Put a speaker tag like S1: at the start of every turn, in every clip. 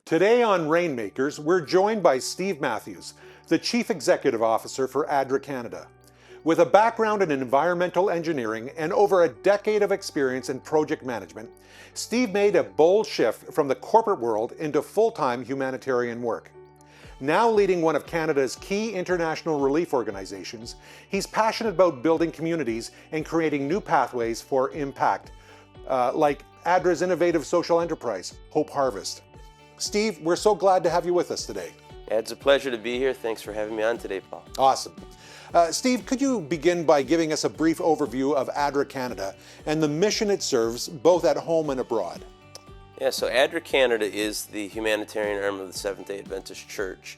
S1: Today on Rainmakers, we're joined by Steve Matthews, the Chief Executive Officer for ADRA Canada. With a background in environmental engineering and over a decade of experience in project management, Steve made a bold shift from the corporate world into full-time humanitarian work. Now leading one of Canada's key international relief organizations, he's passionate about building communities and creating new pathways for impact, like ADRA's innovative social enterprise, Hope Harvest. Steve, we're so glad to have you with us today.
S2: It's a pleasure to be here. Thanks for having me on today, Paul.
S1: Awesome. Steve, could you begin by giving us a brief overview of ADRA Canada and the mission it serves both at home and abroad?
S2: Yeah, so ADRA Canada is the humanitarian arm of the Seventh-day Adventist Church.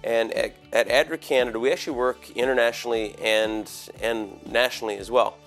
S2: And at ADRA Canada, we actually work internationally and nationally as well.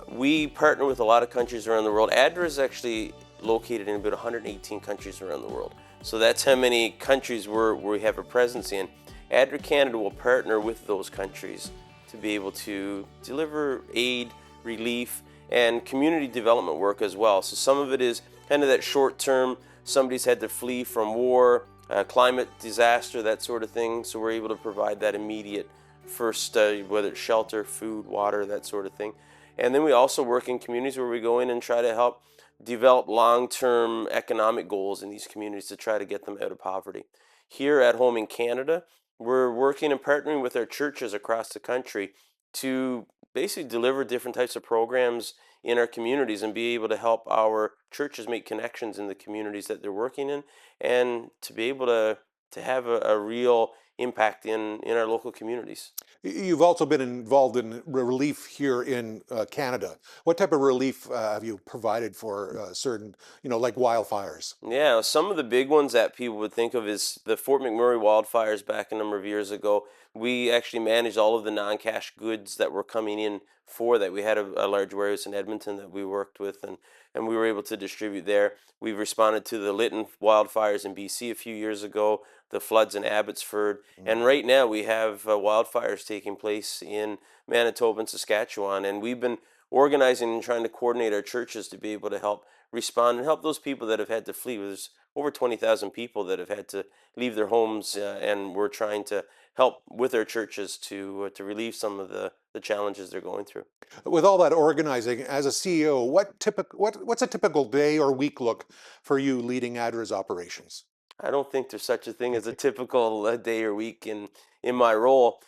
S2: We partner with a lot of countries around the world. ADRA is actually located in about 118 countries around the world. So that's how many countries we have a presence in. ADRA Canada will partner with those countries to be able to deliver aid, relief, and community development work as well. So some of it is kind of that short term, somebody's had to flee from war, climate disaster, that sort of thing. So we're able to provide that immediate first, whether it's shelter, food, water, that sort of thing. And then we also work in communities where we go in and try to help develop long-term economic goals in these communities to try to get them out of poverty. Here at home in Canada, we're working and partnering with our churches across the country to basically deliver different types of programs in our communities and be able to help our churches make connections in the communities that they're working in and to be able to have a real impact in our local communities.
S1: You've also been involved in relief here in Canada. What type of relief have you provided for certain, like wildfires?
S2: Yeah, some of the big ones that people would think of is the Fort McMurray wildfires back a number of years ago. We actually managed all of the non-cash goods that were coming in for that. We had a large warehouse in Edmonton that we worked with, and we were able to distribute there. We've responded to the Lytton wildfires in BC a few years ago, the floods in Abbotsford, and right now we have wildfires taking place in Manitoba and Saskatchewan, and we've been organizing and trying to coordinate our churches to be able to help respond and help those people that have had to flee. There's over 20,000 people that have had to leave their homes, and we're trying to help with our churches to relieve some of the challenges they're going through.
S1: With all that organizing, as a CEO, what's a typical day or week look for you leading ADRA's operations?
S2: I don't think there's such a thing as a typical day or week in my role.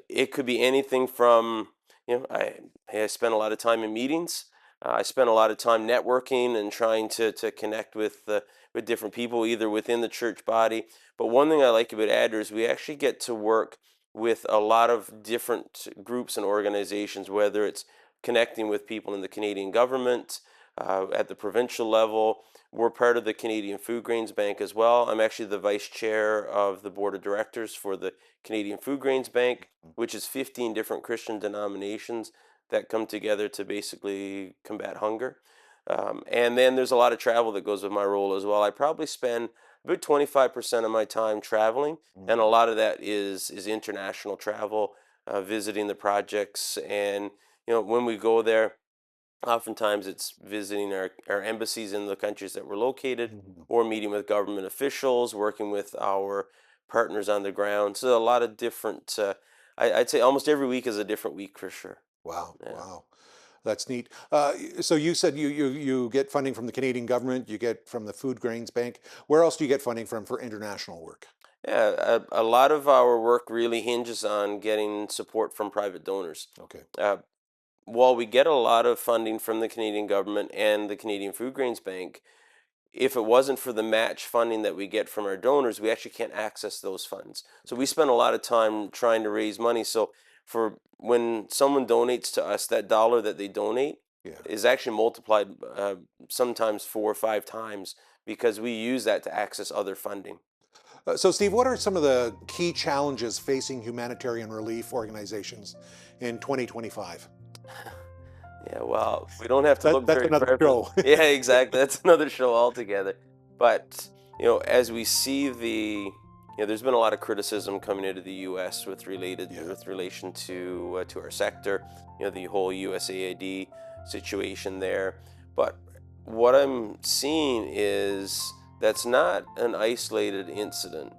S2: It could be anything from, I spend a lot of time in meetings. I spend a lot of time networking and trying to connect with different people, either within the church body. But one thing I like about ADRA is we actually get to work with a lot of different groups and organizations, whether it's connecting with people in the Canadian government, at the provincial level. We're part of the Canadian Food Grains Bank as well. I'm actually the vice chair of the board of directors for the Canadian Food Grains Bank, which is 15 different Christian denominations that come together to basically combat hunger. And then there's a lot of travel that goes with my role as well. I probably spend about 25% of my time traveling, and a lot of that is international travel, visiting the projects. And when we go there, oftentimes it's visiting our embassies in the countries that we're located, or meeting with government officials, working with our partners on the ground. So a lot of different, I'd say almost every week is a different week for sure.
S1: Wow,
S2: Yeah.
S1: wow. That's neat. So you said you get funding from the Canadian government, you get from the Food Grains Bank. Where else do you get funding from for international work?
S2: Yeah, a lot of our work really hinges on getting support from private donors.
S1: Okay.
S2: While we get a lot of funding from the Canadian government and the Canadian Food Grains Bank, if it wasn't for the match funding that we get from our donors, we actually can't access those funds. So we spend a lot of time trying to raise money. So for when someone donates to us, that dollar that they donate is actually multiplied sometimes 4 or 5 times because we use that to access other funding.
S1: So Steve, what are some of the key challenges facing humanitarian relief organizations in 2025?
S2: Yeah, well, we don't have to look
S1: That's
S2: very
S1: another
S2: far.
S1: show.
S2: Yeah, exactly. That's another show altogether. But, as we see there's been a lot of criticism coming into the U.S. with relation to our sector, the whole USAID situation there. But what I'm seeing is that's not an isolated incident.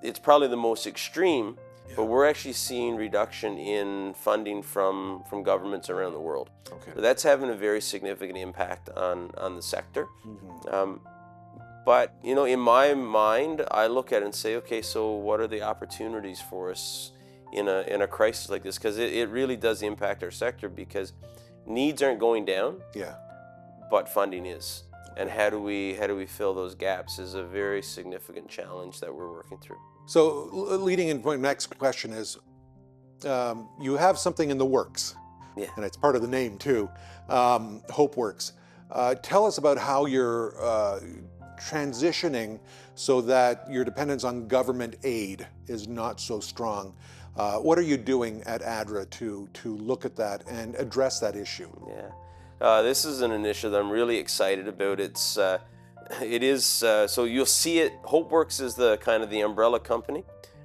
S2: It's probably the most extreme,
S1: Yeah.
S2: but we're actually seeing reduction in funding from governments around the world.
S1: Okay.
S2: So that's having a very significant impact on the sector.
S1: Mhm.
S2: Um, but in my mind, I look at it and say, okay, so what are the opportunities for us in a crisis like this? Because it really does impact our sector, because needs aren't going down,
S1: Yeah.
S2: but funding is. And how do we fill those gaps is a very significant challenge that we're working through.
S1: So leading into my next question is, you have something in the works,
S2: Yeah.
S1: and it's part of the name too, Hope Works. Tell us about how you're transitioning so that your dependence on government aid is not so strong. What are you doing at ADRA to look at that and address that issue?
S2: Yeah. This is an initiative that I'm really excited about. It is, so you'll see it. HopeWorks is the kind of the umbrella company,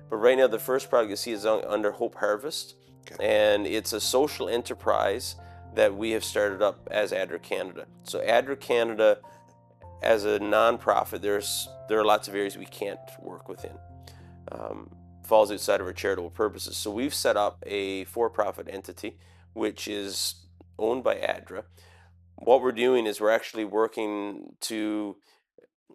S2: but right now the first product you see is under Hope Harvest,
S1: Okay.
S2: and it's a social enterprise that we have started up as ADRA Canada. So ADRA Canada, as a nonprofit, there are lots of areas we can't work within. Falls outside of our charitable purposes. So we've set up a for-profit entity, which is owned by ADRA. What we're doing is we're actually working to,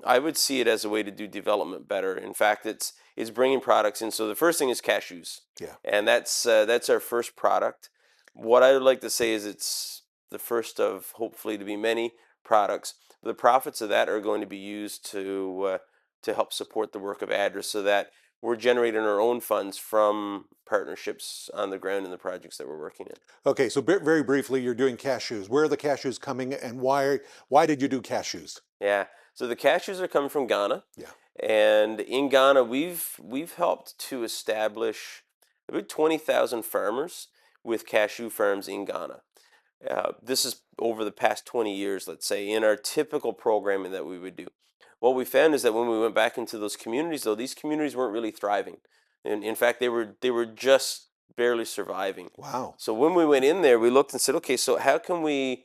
S2: I would see it as a way to do development better. In fact, it's bringing products in. So the first thing is cashews,
S1: Yeah.
S2: and that's our first product. What I would like to say is it's the first of hopefully to be many products. The profits of that are going to be used to help support the work of ADRA, so that we're generating our own funds from partnerships on the ground in the projects that we're working in.
S1: Okay, so very briefly, you're doing cashews. Where are the cashews coming, and why did you do cashews?
S2: Yeah. So the cashews are coming from Ghana,
S1: Yeah.
S2: and in Ghana, we've helped to establish about 20,000 farmers with cashew farms in Ghana. This is over the past 20 years, let's say, in our typical programming that we would do. What we found is that when we went back into those communities, though, these communities weren't really thriving. And in fact, they were just barely surviving.
S1: Wow.
S2: So when we went in there, we looked and said, okay, so how can we've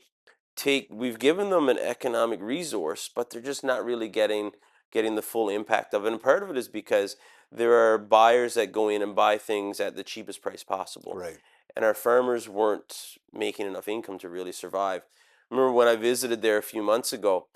S2: given them an economic resource, but they're just not really getting the full impact of it. And part of it is because there are buyers that go in and buy things at the cheapest price possible.
S1: Right.
S2: And our farmers weren't making enough income to really survive. Remember when I visited there a few months ago,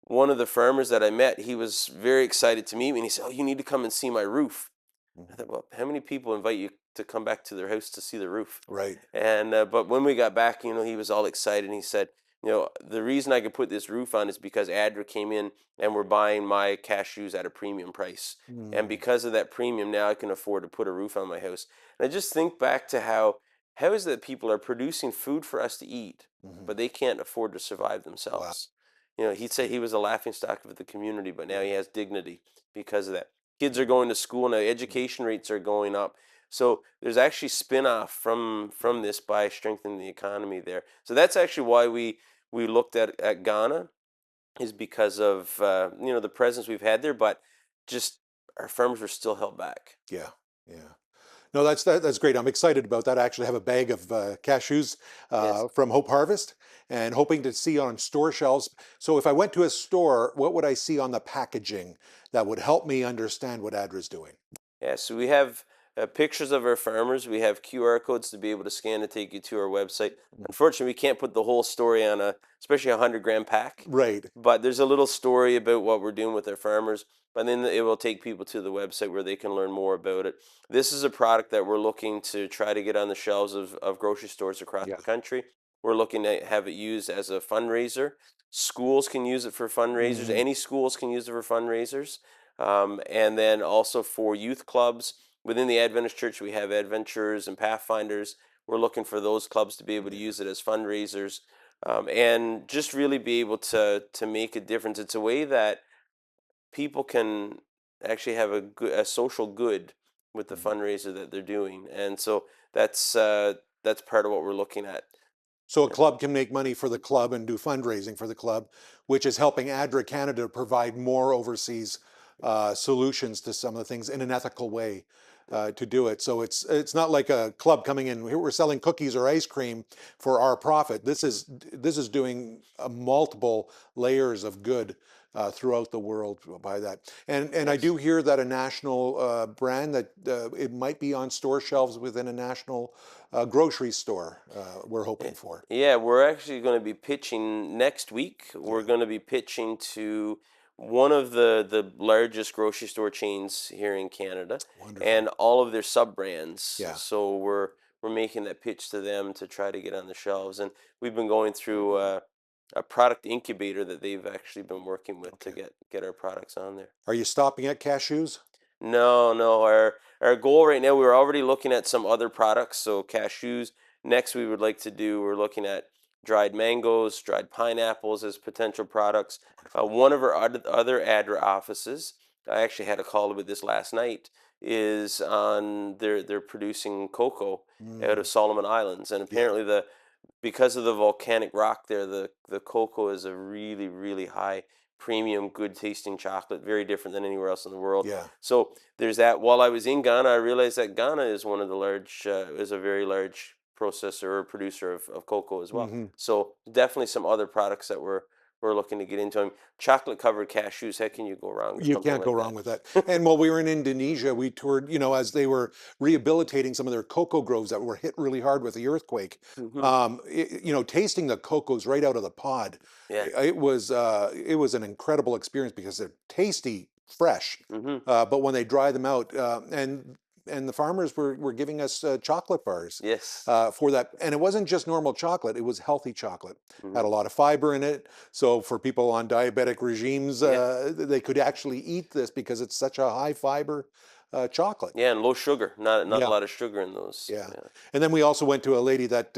S2: one of the farmers that I met, he was very excited to meet me, and he said, "Oh, you need to come and see my roof." I
S1: Mhm.
S2: thought, well, how many people invite you to come back to their house to see the roof?
S1: Right.
S2: And but when we got back, he was all excited, and he said, the reason I could put this roof on is because ADRA came in and we're buying my cashews at a premium price. And
S1: Mm.
S2: because of that premium, now I can afford to put a roof on my house. And I just think back to how is it that people are producing food for us to eat,
S1: Mhm.
S2: but they can't afford to survive
S1: Wow.
S2: themselves. He'd say he was a laughingstock of the community, but now he has dignity because of that. Kids are going to school now, education rates are going up. So there's actually spin-off from this by strengthening the economy there. So that's actually why we looked at Ghana, is because of the presence we've had there, but just our farmers were still held back.
S1: Yeah. Yeah. No, that's great. I'm excited about that. I actually have a bag of cashews
S2: Yes.
S1: from Hope Harvest, and hoping to see on store shelves. So if I went to a store, what would I see on the packaging that would help me understand what ADRA's doing?
S2: Yeah, so we have pictures of our farmers. We have QR codes to be able to scan to take you to our website.
S1: Mm.
S2: Unfortunately, we can't put the whole story on especially a 100-gram pack.
S1: Right.
S2: But there's a little story about what we're doing with our farmers. But then it will take people to the website where they can learn more about it. This is a product that we're looking to try to get on the shelves of grocery stores across
S1: Yeah.
S2: the country. We're looking to have it used as a fundraiser. Schools can use it for fundraisers.
S1: Mhm.
S2: Any schools can use it for fundraisers. And then also for youth clubs. Within the Adventist Church, we have Adventurers and Pathfinders. We're looking for those clubs to be able to use it as fundraisers, and just really be able to make a difference. It's a way that people can actually have a social good with the
S1: Mhm.
S2: fundraiser that they're doing, and so that's part of what we're looking at.
S1: So a club can make money for the club and do fundraising for the club, which is helping ADRA Canada provide more overseas solutions to some of the things in an ethical way to do it. So it's not like a club coming in. Here we're selling cookies or ice cream for our profit. This is doing multiple layers of good throughout the world by that. And I
S2: Yes.
S1: do hear that a national brand that it might be on store shelves within a national grocery store. We're hoping for.
S2: Yeah, we're actually going to be pitching next week. We're
S1: Yeah,
S2: going to be pitching to one of the largest grocery store chains here in Canada
S1: wonderful.
S2: and all of their sub brands.
S1: Yeah.
S2: So we're making that pitch to them to try to get on the shelves. And we've been going through a product incubator that they've actually been working with to
S1: Okay.
S2: get our products on there.
S1: Are you stopping at cashews?
S2: No, no. Our goal right now, we're already looking at some other products. So cashews. Next, we would like to do. We're looking at dried mangoes, dried pineapples as potential products.
S1: Wonderful.
S2: One of our other ADRA offices, I actually had a call with this last night, is on they're producing cocoa out
S1: Mm,
S2: of Solomon Islands, and
S1: yeah.
S2: apparently because of the volcanic rock there, the cocoa is a really, really high premium, good tasting chocolate, very different than anywhere else in the world.
S1: Yeah.
S2: So there's that. While I was in Ghana, I realized that Ghana is one of the is a very large processor or producer of cocoa as well.
S1: Hmm.
S2: So definitely some other products that we're looking to get into. I mean, chocolate covered cashews, how can you go wrong with
S1: You
S2: something
S1: can't go
S2: like
S1: wrong with that.
S2: that?
S1: And while we were in Indonesia, we toured, as they were rehabilitating some of their cocoa groves that were hit really hard with the earthquake.
S2: Hmm.
S1: Tasting the cocos right out of the pod,
S2: Yeah.
S1: it was an incredible experience because they're tasty, fresh,
S2: Hmm.
S1: but when they dry them out, and the farmers were giving us chocolate bars
S2: Yes.
S1: for that, and it wasn't just normal chocolate; it was healthy chocolate.
S2: Hmm.
S1: Had a lot of fiber in it, so for people on diabetic regimes,
S2: Yeah.
S1: they could actually eat this because it's such a high fiber chocolate.
S2: Yeah, and low sugar. Not a
S1: Yeah.
S2: lot of sugar in those.
S1: Yeah.
S2: Yeah.
S1: And then we also went to a lady that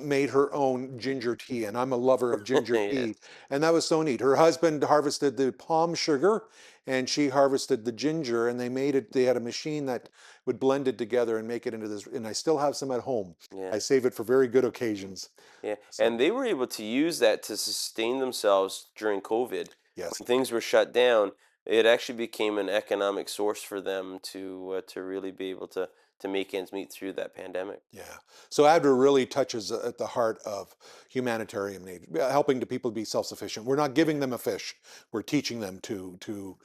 S1: made her own ginger tea, and I'm a lover of ginger
S2: Yes.
S1: tea. And that was so neat. Her husband harvested the palm sugar, and she harvested the ginger, and they had a machine that would blend it together and make it into this. And I still have some at home.
S2: Yeah.
S1: I save it for very good occasions.
S2: Yeah.
S1: So,
S2: And they were able to use that to sustain themselves during COVID.
S1: yes.
S2: When things were shut down, it actually became an economic source for them to really be able to make ends meet through that pandemic.
S1: Yeah. So ADRA really touches at the heart of humanitarian need, helping the people be self-sufficient. We're not giving them a fish. We're teaching them to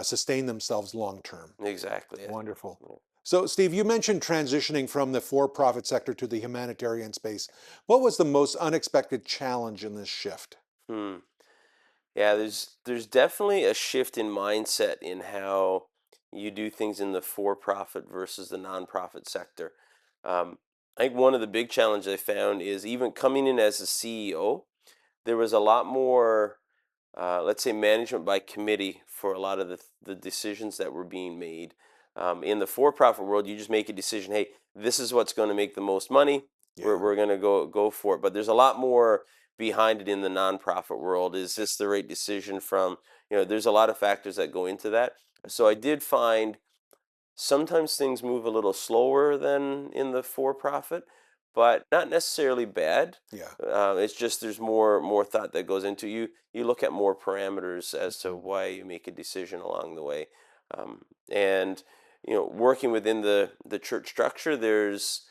S1: sustain themselves long term.
S2: Exactly. Yeah.
S1: Wonderful.
S2: Yeah.
S1: So, Steve, you mentioned transitioning from the for-profit sector to the humanitarian space. What was the most unexpected challenge in this shift?
S2: Hmm. Yeah, there's definitely a shift in mindset in how you do things in the for-profit versus the nonprofit sector. I think one of the big challenges I found is even coming in as a CEO, there was a lot more, let's say, management by committee for a lot of the decisions that were being made. In the for-profit world, you just make a decision. Hey, this is what's going to make the most money. We're,
S1: Yeah.
S2: we're going to go for it. But there's a lot more behind it in the nonprofit world. Is this the right decision from, there's a lot of factors that go into that. So I did find sometimes things move a little slower than in the for-profit, but not necessarily bad.
S1: Yeah.
S2: It's just there's more thought that goes into you. You look at more parameters as to
S1: Mhm.
S2: why you make a decision along the way, and working within the church structure, there's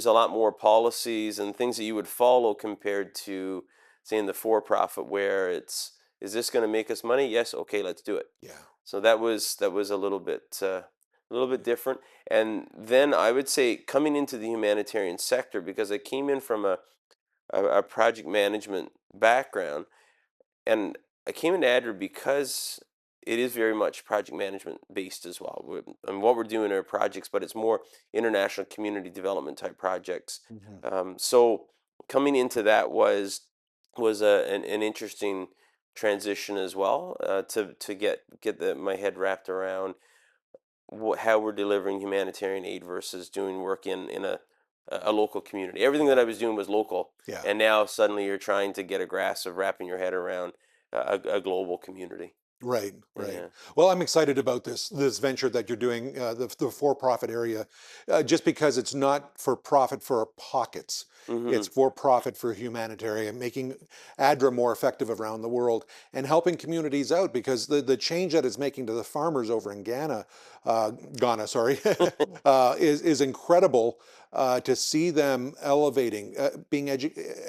S2: a lot more policies and things that you would follow compared to say in the for-profit where is this going to make us money? Yes, okay, let's do it.
S1: Yeah.
S2: So that was a little bit different. And then I would say coming into the humanitarian sector because I came in from a project management background, and I came into ADRA because it is very much project management based as well. And what we're doing are projects, but it's more international community development type projects.
S1: Mhm.
S2: So coming into that was an interesting transition as well to get my head wrapped around how we're delivering humanitarian aid versus doing work in a local community. Everything that I was doing was local,
S1: Yeah.
S2: and now suddenly you're trying to get a grasp of wrapping your head around a global community.
S1: Right, right.
S2: Yeah.
S1: Well, I'm excited about this venture that you're doing, the for-profit area, just because it's not for profit for our pockets.
S2: Hmm.
S1: It's for profit for humanitarian, making ADRA more effective around the world and helping communities out because the change that it's making to the farmers over in Ghana, sorry, is incredible to see them elevating, being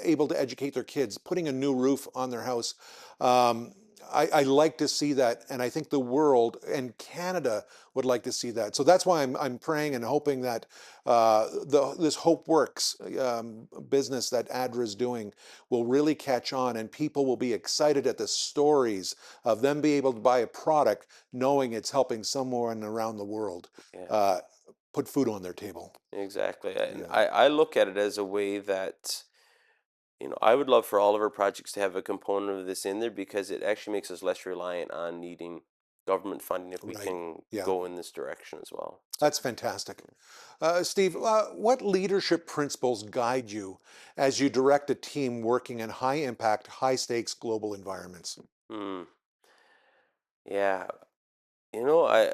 S1: able to educate their kids, putting a new roof on their house. Um, I like to see that, and I think the world and Canada would like to see that. So that's why I'm praying and hoping that this Hope Works business that ADRA is doing will really catch on, and people will be excited at the stories of them being able to buy a product knowing it's helping someone around the world
S2: Yeah,
S1: uh, put food on their table.
S2: exactly. And
S1: Yeah,
S2: I look at it as a way that, I would love for all of our projects to have a component of this in there because it actually makes us less reliant on needing government funding if we
S1: right.
S2: can
S1: Yeah.
S2: go in this direction as well.
S1: That's fantastic. Steve, what leadership principles guide you as you direct a team working in high impact, high stakes global environments?
S2: Hmm. Yeah. I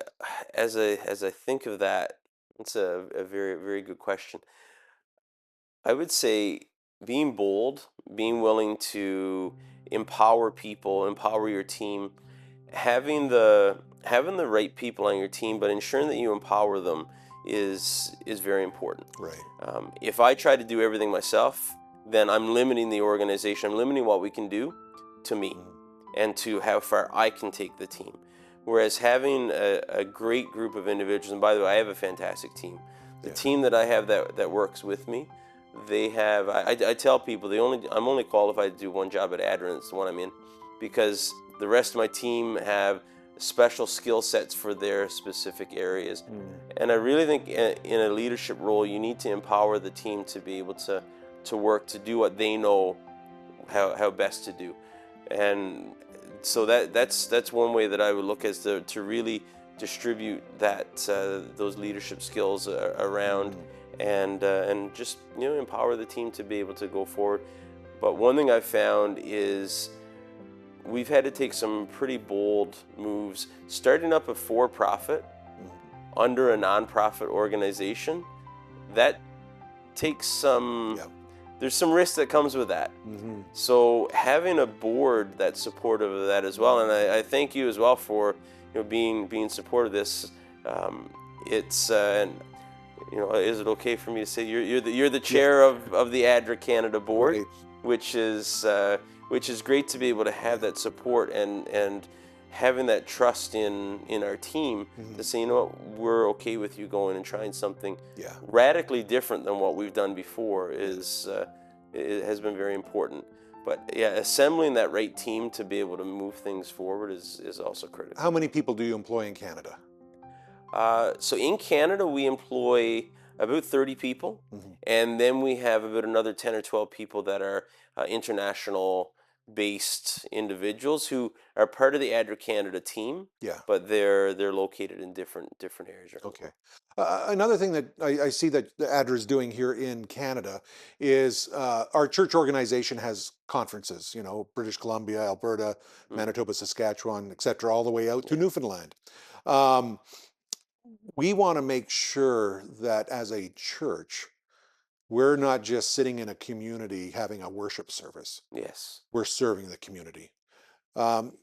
S2: as I think of that, it's a very, very good question. I would say being bold, being willing to empower people, empower your team, having the right people on your team, but ensuring that you empower them is very important.
S1: Right.
S2: If I try to do everything myself, then I'm limiting the organization. I'm limiting what we can do to me
S1: Mm,
S2: and to how far I can take the team. Whereas having a great group of individuals, and by the way, I have a fantastic team. The
S1: yeah.
S2: team that I have that works with me, they have. I tell people I'm only qualified to do one job at ADRA, and it's the one I'm in, because the rest of my team have special skill sets for their specific areas.
S1: Mm,
S2: And I really think in a leadership role, you need to empower the team to be able to work to do what they know how best to do. And so that's one way that I would look as to really distribute those leadership skills around,
S1: mm,
S2: and just empower the team to be able to go forward. But one thing I've found is we've had to take some pretty bold moves, starting up a for-profit
S1: mm.
S2: under a nonprofit organization. That takes some
S1: Yeah.
S2: there's some risk that comes with that.
S1: Hmm.
S2: So having a board that's supportive of that as well, and I thank you as well for being supportive of this. It's and is it okay for me to say you're the
S1: Yeah.
S2: chair of the ADRA Canada board,
S1: Right.
S2: which is great to be able to have
S1: Yeah.
S2: that support and having that trust in our team
S1: Hmm.
S2: to say, you know what, we're okay with you going and trying something
S1: Yeah.
S2: radically different than what we've done before
S1: Yeah.
S2: it has been very important. But yeah, assembling that right team to be able to move things forward is also
S1: How
S2: critical.
S1: many people do you employ in Canada?
S2: So in Canada, we employ about 30 people,
S1: Hmm.
S2: and then we have about another 10 or 12 people that are international based individuals who are part of the ADRA Canada team,
S1: Yeah.
S2: but they're located in different areas around the
S1: Okay.
S2: world.
S1: Another thing that I see that the ADRA is doing here in Canada is our church organization has conferences, British Columbia, Alberta,
S2: Hmm.
S1: Manitoba, Saskatchewan, et cetera, all the way out to
S2: Yeah.
S1: Newfoundland. Um, we want to make sure that as a church, we're not just sitting in a community having a worship service.
S2: Yes.
S1: We're serving the community.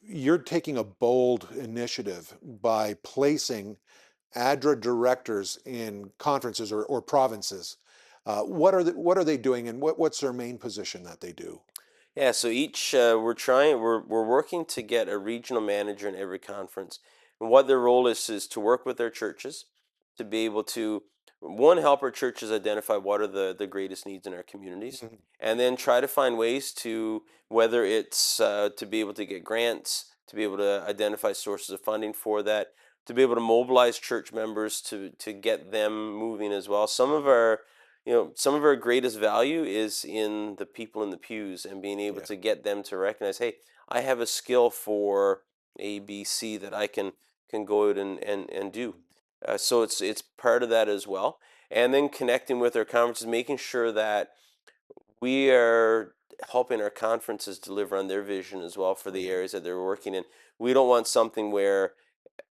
S1: You're taking a bold initiative by placing ADRA directors in conferences or provinces. What are they doing, and what's their main position that they do?
S2: Yeah, so each we're working to get a regional manager in every conference. And what their role is to work with their churches to be able to one help our churches identify what are the greatest needs in our communities,
S1: Mhm.
S2: and then try to find ways to whether it's to be able to get grants, to be able to identify sources of funding for that, to be able to mobilize church members to get them moving as well. Some of our greatest value is in the people in the pews and being able
S1: Yeah,
S2: to get them to recognize, hey, I have a skill for A, B, C that I can go out and do. So it's part of that as well. And then connecting with our conferences, making sure that we are helping our conferences deliver on their vision as well for the
S1: right.
S2: areas that they're working in. We don't want something where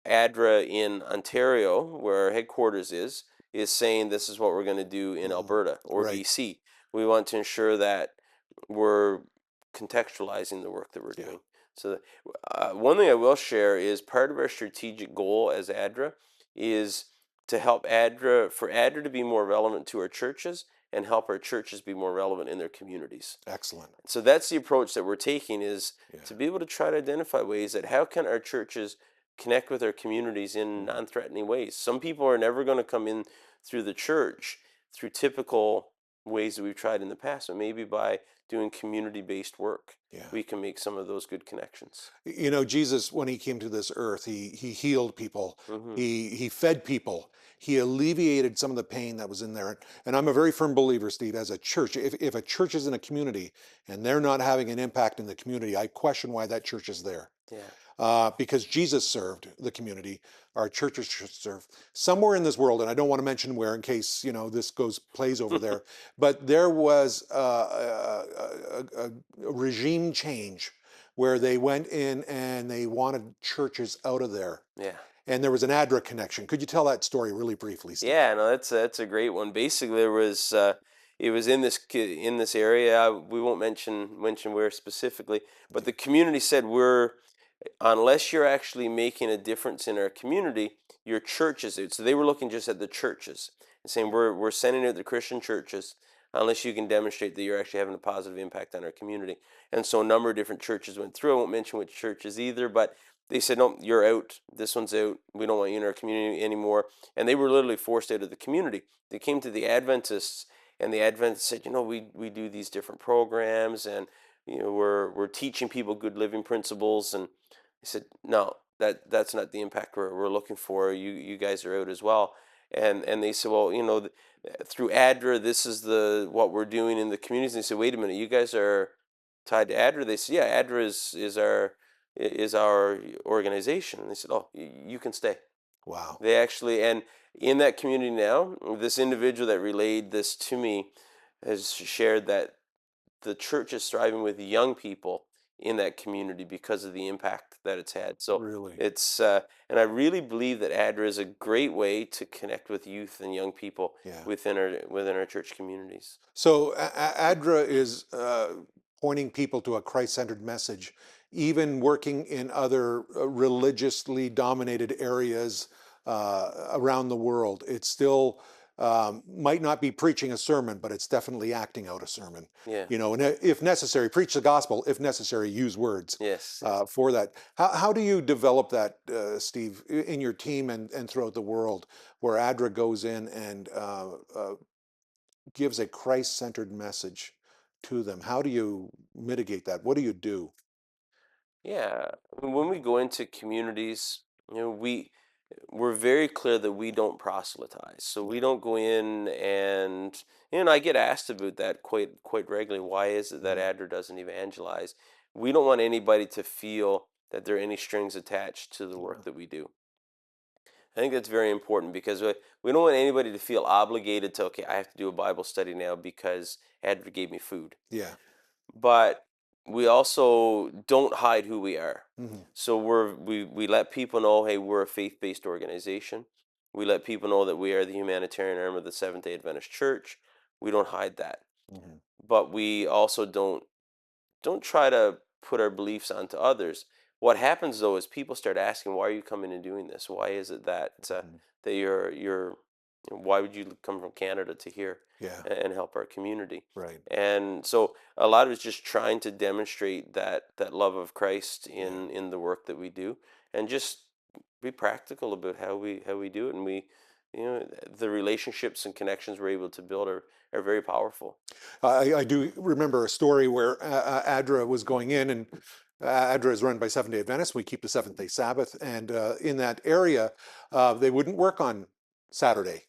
S2: ADRA in Ontario, where our headquarters is saying this is what we're going to do in
S1: Mhm.
S2: Alberta or
S1: Right.
S2: BC. We want to ensure that we're contextualizing the work that we're
S1: Yeah.
S2: doing. So, one thing I will share is part of our strategic goal as ADRA is to help ADRA to be more relevant to our churches and help our churches be more relevant in their communities.
S1: Excellent.
S2: So that's the approach that we're taking, is
S1: Yeah.
S2: to be able to try to identify ways that how can our churches connect with our communities in
S1: Mm-hmm.
S2: non-threatening ways. Some people are never going to come in through the church through typical ways that we've tried in the past, but maybe by doing community-based work,
S1: Yeah.
S2: we can make some of those good connections.
S1: You know, Jesus, when he came to this earth, he healed people,
S2: Hmm.
S1: he fed people, he alleviated some of the pain that was in there. And I'm a very firm believer, Steve, as a church, if a church is in a community and they're not having an impact in the community, I question why that church is there.
S2: Yeah.
S1: Because Jesus served the community, our churches should serve somewhere in this world, and I don't want to mention where in case this plays over there. But there was a regime change where they went in and they wanted churches out of there,
S2: Yeah.
S1: and there was an ADRA connection. Could you tell that story really briefly, Steve?
S2: Yeah, no, that's a great one. Basically, there was it was in this area. We won't mention where specifically, but the community said, we're unless you're actually making a difference in our community, your church is out. So they were looking just at the churches and saying, we're sending out the Christian churches unless you can demonstrate that you're actually having a positive impact on our community. And so a number of different churches went through. I won't mention which churches either, but they said, no, you're out. This one's out. We don't want you in our community anymore. And they were literally forced out of the community. They came to the Adventists, and the Adventists said, we do these different programs, and we're teaching people good living principles. And he said, no, that's not the impact we're looking for. You guys are out as well. And they said, well, through ADRA, this is what we're doing in the communities. And they said, wait a minute, you guys are tied to ADRA? They said, yeah, ADRA is our organization. And they said, oh, you can stay.
S1: Wow.
S2: They actually, and in that community now, this individual that relayed this to me has shared that the church is thriving with young people in that community because of the impact that it's had. So
S1: Really?
S2: it's, and I really believe that ADRA is a great way to connect with youth and young people
S1: Yeah.
S2: within our church communities.
S1: So ADRA is pointing people to a Christ-centered message, even working in other religiously dominated areas around the world. It still might not be preaching a sermon, but it's definitely acting out a sermon.
S2: Yeah.
S1: And if necessary, preach the gospel. If necessary, use words
S2: Yes.
S1: for that. How do you develop that, Steve, in your team and throughout the world, where ADRA goes in and gives a Christ-centered message to them? How do you mitigate that? What do you do?
S2: Yeah, when we go into communities, we're very clear that we don't proselytize. So we
S1: Yeah.
S2: don't go in and I get asked about that quite regularly. Why is it that
S1: Mm.
S2: ADRA doesn't evangelize? We don't want anybody to feel that there are any strings attached to the
S1: Yeah.
S2: work that we do. I think that's very important because we don't want anybody to feel obligated to, okay, I have to do a Bible study now because ADRA gave me food.
S1: Yeah.
S2: But we also don't hide who we are.
S1: Hmm.
S2: So we let people know, hey, we're a faith-based organization. We let people know that we are the humanitarian arm of the Seventh-day Adventist Church. We don't hide that.
S1: Hmm.
S2: But we also don't try to put our beliefs onto others. What happens though is people start asking, why are you coming and doing this? Why is it that you're why would you come from Canada to here
S1: Yeah.
S2: and help our community?
S1: Right.
S2: And so a lot of it's just trying to demonstrate that love of Christ
S1: Yeah.
S2: in the work that we do, and just be practical about how we do it. And the relationships and connections we're able to build are very powerful.
S1: I do remember a story where ADRA was going in, and ADRA is run by Seventh-day Adventists. We keep the Seventh-day Sabbath, and in that area, they wouldn't work on Saturday.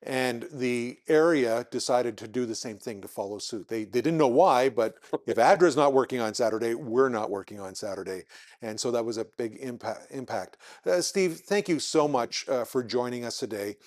S1: And the area decided to do the same thing, to follow suit. They didn't know why, but if ADRA is not working on Saturday, we're not working on Saturday. And so that was a big impact. Steve, thank you so much for joining us today.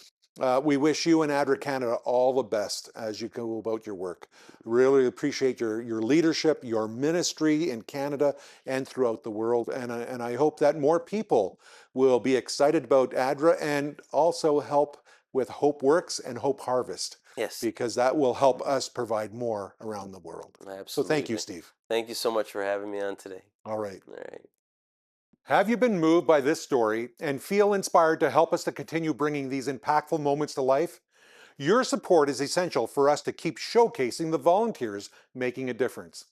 S1: We wish you and ADRA Canada all the best as you go about your work. Really appreciate your leadership, your ministry in Canada and throughout the world. And I hope that more people will be excited about ADRA and also help with Hope Works and Hope Harvest,
S2: Yes,
S1: because that will help us provide more around the world. So thank you,
S2: absolutely.
S1: Steve.
S2: Thank you so much for having me on today.
S1: All right.
S2: All right.
S1: Have you been moved by this story and feel inspired to help us to continue bringing these impactful moments to life? Your support is essential for us to keep showcasing the volunteers making a difference.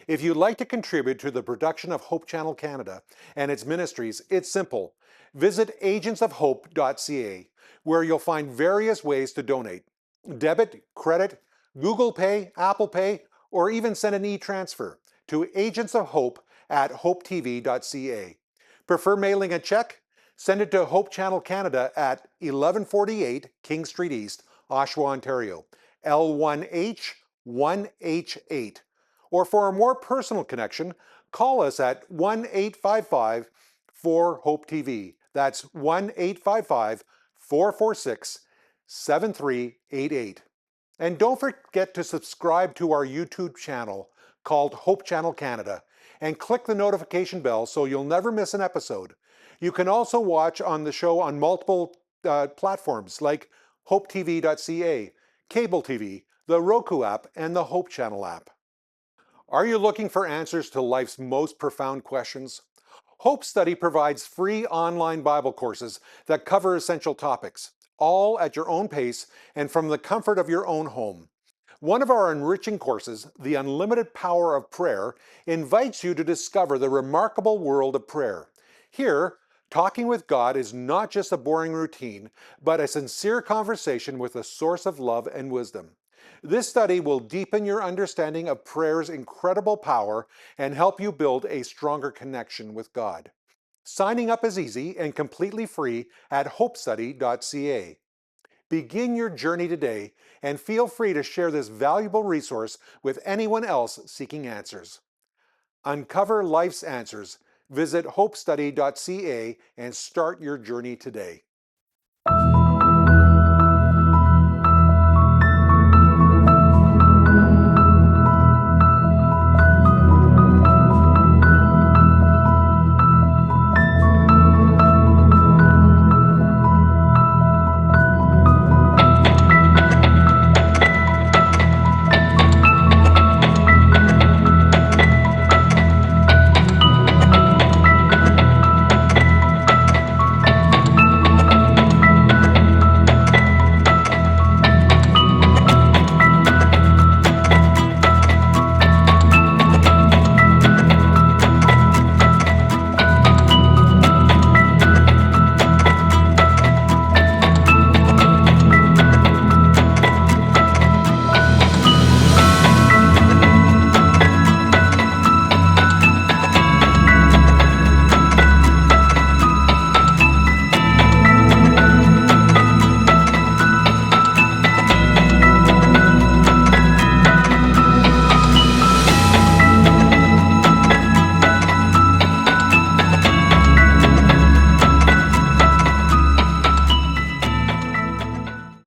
S1: If you'd like to contribute to the production of Hope Channel Canada and its ministries, it's simple. Visit agentsofhope.ca, where you'll find various ways to donate: debit, credit, Google Pay, Apple Pay, or even send an e-transfer to Agents of Hope at hopetv.ca. Prefer mailing a check? Send it to Hope Channel Canada at 1148 King Street East, Oshawa, Ontario, L1H1H8. Or for a more personal connection, call us at 1-855 4 HOPE TV. That's 1-855 446 7388. And don't forget to subscribe to our YouTube channel called Hope Channel Canada and click the notification bell so you'll never miss an episode. You can also watch on the show on multiple platforms like hopetv.ca, cable TV, the Roku app, and the Hope Channel app. Are you looking for answers to life's most profound questions? Hope Study provides free online Bible courses that cover essential topics, all at your own pace and from the comfort of your own home. One of our enriching courses, The Unlimited Power of Prayer, invites you to discover the remarkable world of prayer. Here, talking with God is not just a boring routine, but a sincere conversation with a source of love and wisdom. This study will deepen your understanding of prayer's incredible power and help you build a stronger connection with God. Signing up is easy and completely free at hopestudy.ca. Begin your journey today and feel free to share this valuable resource with anyone else seeking answers. Uncover life's answers. Visit hopestudy.ca and start your journey today.